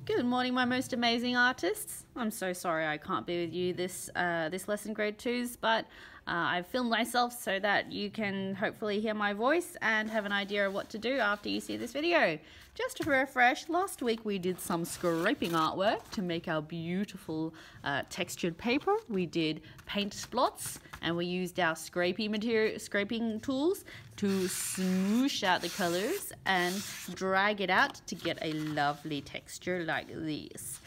Good morning, my most amazing artists. I'm so sorry I can't be with you this lesson grade 2s, but I've filmed myself so that you can hopefully hear my voice and have an idea of what to do after you see this video. Just to refresh, last week we did some scraping artwork to make our beautiful textured paper. We did paint splots and we used our scraping tools to smoosh out the colors and drag it out to get a lovely texture like this.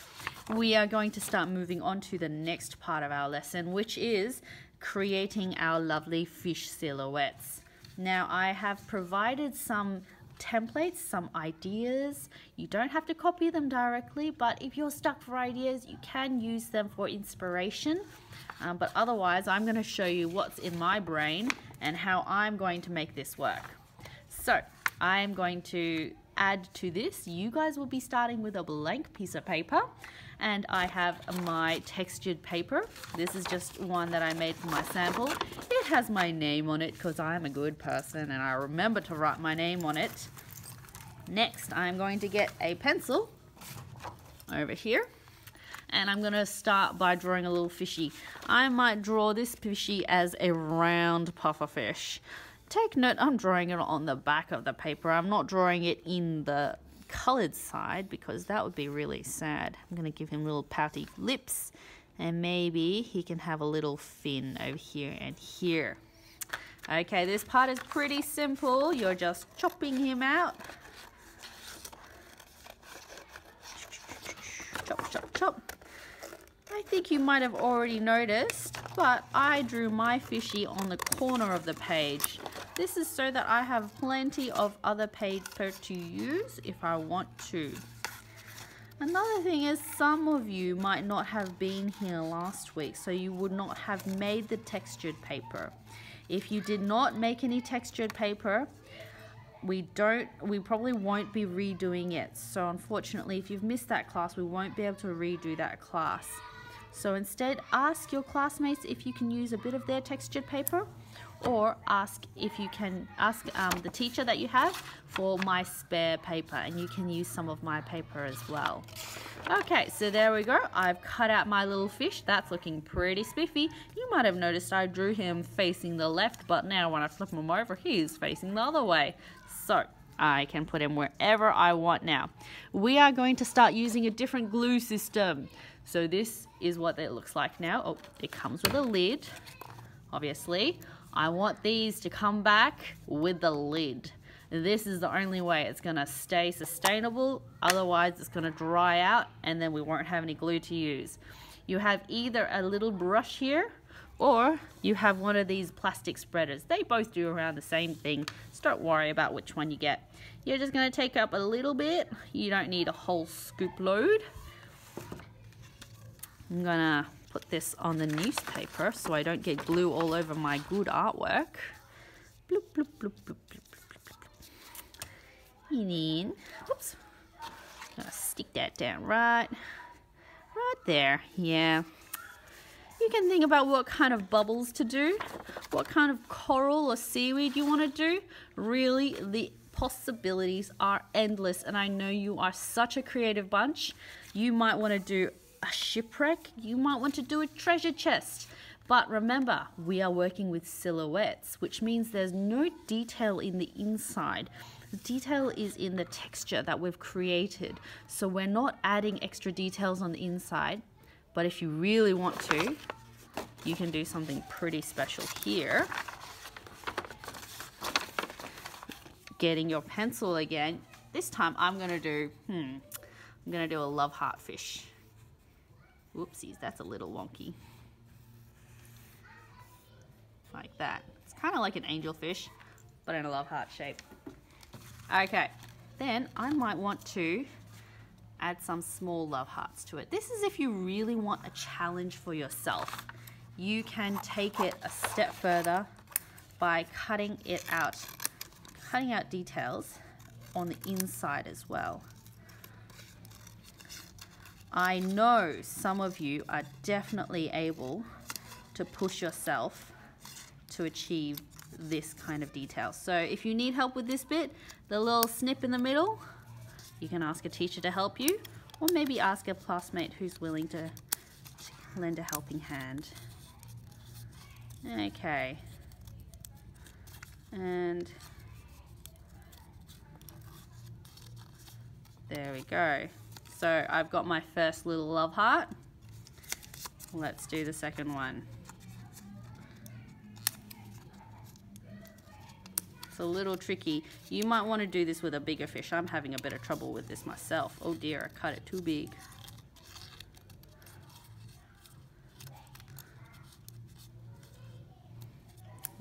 We are going to start moving on to the next part of our lesson, which is creating our lovely fish silhouettes. Now I have provided some templates, some ideas. You don't have to copy them directly, but if you're stuck for ideas, you can use them for inspiration. But otherwise, I'm going to show you what's in my brain and how I'm going to make this work. So I'm going to add to this. You guys will be starting with a blank piece of paper, and I have my textured paper. This is just one that I made for my sample. It has my name on it because I'm a good person and I remember to write my name on it. Next, I'm going to get a pencil over here, and I'm going to start by drawing a little fishy. I might draw this fishy as a round puffer fish. Take note, I'm drawing it on the back of the paper. I'm not drawing it in the colored side because that would be really sad. I'm going to give him little pouty lips, and maybe he can have a little fin over here and here. Okay, this part is pretty simple. You're just chopping him out. Chop, chop, chop. I think you might have already noticed, but I drew my fishy on the corner of the page. This is so that I have plenty of other paper to use if I want to. Another thing is, some of you might not have been here last week, so you would not have made the textured paper. If you did not make any textured paper, we probably won't be redoing it. So unfortunately, if you've missed that class, we won't be able to redo that class. So instead, ask your classmates if you can use a bit of their textured paper, or ask if you can the teacher that you have for my spare paper, and you can use some of my paper as well. Okay, so there we go. I've cut out my little fish. That's looking pretty spiffy. You might have noticed I drew him facing the left, but now when I flip him over, he's facing the other way. So I can put him wherever I want now. We are going to start using a different glue system. So this is what it looks like now. Oh, it comes with a lid, obviously. I want these to come back with the lid. This is the only way it's going to stay sustainable. Otherwise, it's going to dry out and then we won't have any glue to use. You have either a little brush here, or you have one of these plastic spreaders. They both do around the same thing, so don't worry about which one you get. You're just going to take up a little bit. You don't need a whole scoop load. I'm going to put this on the newspaper so I don't get glue all over my good artwork. Bloop, bloop, bloop, bloop, bloop, bloop, bloop. And then, oops, I'm going to stick that down right there. Yeah. You can think about what kind of bubbles to do, what kind of coral or seaweed you want to do. Really, the possibilities are endless, and I know you are such a creative bunch. You might want to do a shipwreck, you might want to do a treasure chest. But remember, we are working with silhouettes, which means there's no detail in the inside. The detail is in the texture that we've created. So we're not adding extra details on the inside. But if you really want to, you can do something pretty special here. Getting your pencil again. This time I'm gonna do a love heart fish. Whoopsies, that's a little wonky. Like that. It's kind of like an angelfish, but in a love heart shape. Okay, then I might want to add some small love hearts to it. This is if you really want a challenge for yourself. You can take it a step further by cutting out details on the inside as well. I know some of you are definitely able to push yourself to achieve this kind of detail. So if you need help with this bit, the little snip in the middle, you can ask a teacher to help you, Or maybe ask a classmate who's willing to lend a helping hand. Okay. And there we go. So I've got my first little love heart. Let's do the second one. It's a little tricky. You might want to do this with a bigger fish. I'm having a bit of trouble with this myself. Oh dear, I cut it too big.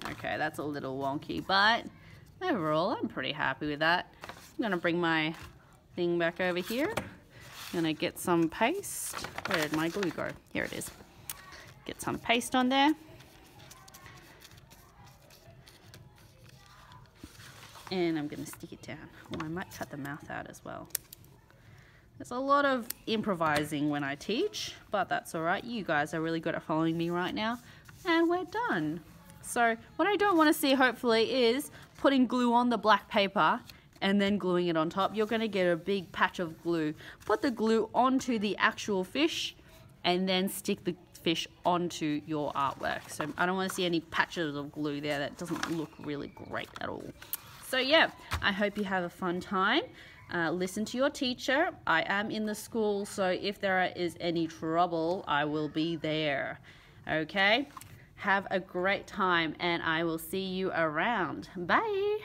Okay, that's a little wonky, but overall I'm pretty happy with that. I'm gonna bring my thing back over here. I'm gonna get some paste. Where did my glue go? Here it is. Get some paste on there. And I'm gonna stick it down. Oh, I might cut the mouth out as well. There's a lot of improvising when I teach, but that's all right. You guys are really good at following me right now, and we're done. So what I don't want to see, hopefully, is putting glue on the black paper and then gluing it on top. You're going to get a big patch of glue. Put the glue onto the actual fish and then stick the fish onto your artwork. So I don't want to see any patches of glue there. That doesn't look really great at all. So yeah, I hope you have a fun time. Listen to your teacher. I am in the school, so if there is any trouble, I will be there. Okay? Have a great time, and I will see you around. Bye!